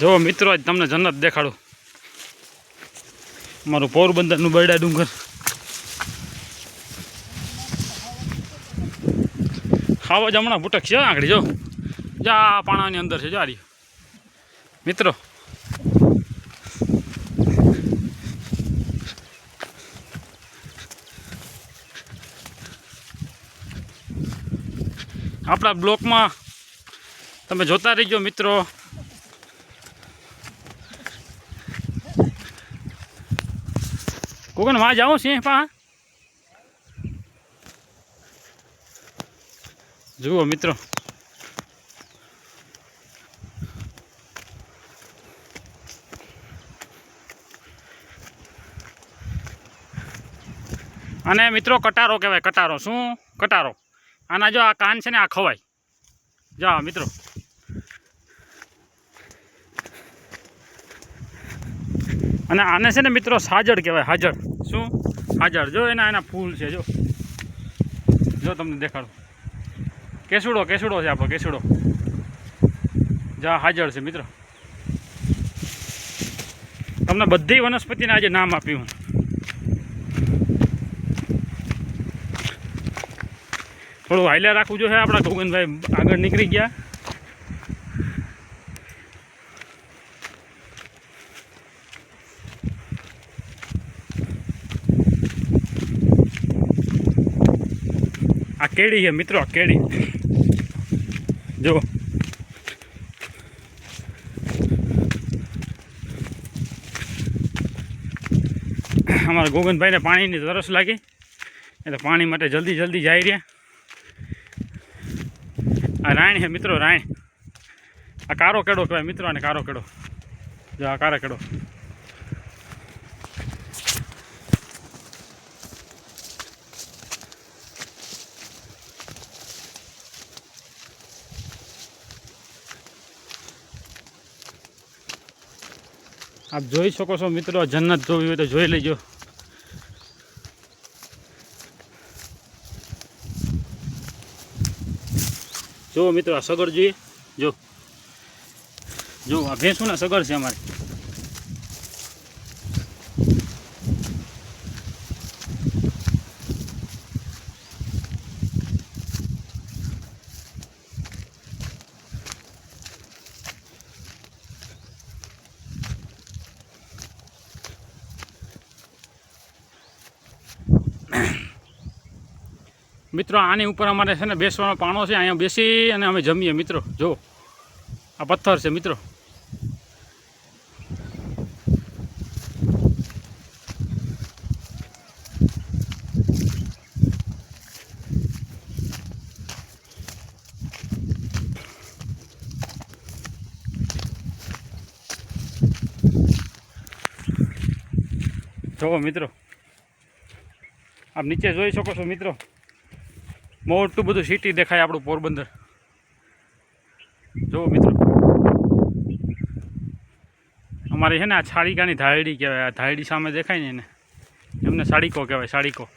જો મિત્રો આજ તમને જન્નત દેખાડું, મારું પોરબંદરનું બરડા ડુંગર. ખાવા જ હમણાં ભૂટક છે આંગળી. જો જા પાણાની અંદર છે, જા રહ્યું મિત્રો. આપણા બ્લોકમાં તમે જોતા રહીજો મિત્રો. કોકન માં જાઉં સિંહ પા જુઓ મિત્રો. અને મિત્રો કટારો કહેવાય, કટારો. શું કટારો? આના જો આ કાન છે ને, આ ખવાય. જા મિત્રો, અને આને છે ને મિત્રો સાજડ કહેવાય, હાજર. શું હાજર? જો એના ફૂલ છે. જો જો તમને દેખાડો. કેસુડો કેસુડો છે આપણો, કેસુડો. જા હાજર છે મિત્રો. તમને બધી વનસ્પતિને આજે નામ આપ્યું. થોડું હાઈલા રાખવું જોઈએ. આપણા ગોગનભાઈ આગળ નીકળી ગયા. આ કેડી છે મિત્રો, આ કેડી જો. અમારા ગોગનભાઈને પાણીની તરસ લાગી એટલે પાણી માટે જલ્દી જલ્દી જાય રહ્યા. આ રાયણ છે મિત્રો, રાયણ. આ કારો કેડો કહેવાય મિત્રો, આને કારો કેડો. જો આ કારો કેડો. આપ જોઈ શકો છો મિત્રો, જન્નત જોવી હોય તો જોઈ લેજો. જો મિત્રો આ સગડ જોઈએ. જો જો આ ભેંસુના સગડ છે અમારે. મિત્રો આની ઉપર અમારે છે ને બેસવાનો પાણો છે. અહીંયા બેસી અને અમે જમીએ મિત્રો. જો આ પથ્થર છે મિત્રો. જો મિત્રો આપ નીચે જોઈ શકો છો મિત્રો. મોટું બધું સિટી દેખાય આપણું પોરબંદર. જુઓ મિત્રો, અમારી છે ને આ છાળીકાની ધાયડી કહેવાય. આ ધાયડી સામે દેખાય ને એને, એમને સાડીકો કહેવાય, સાડીકો.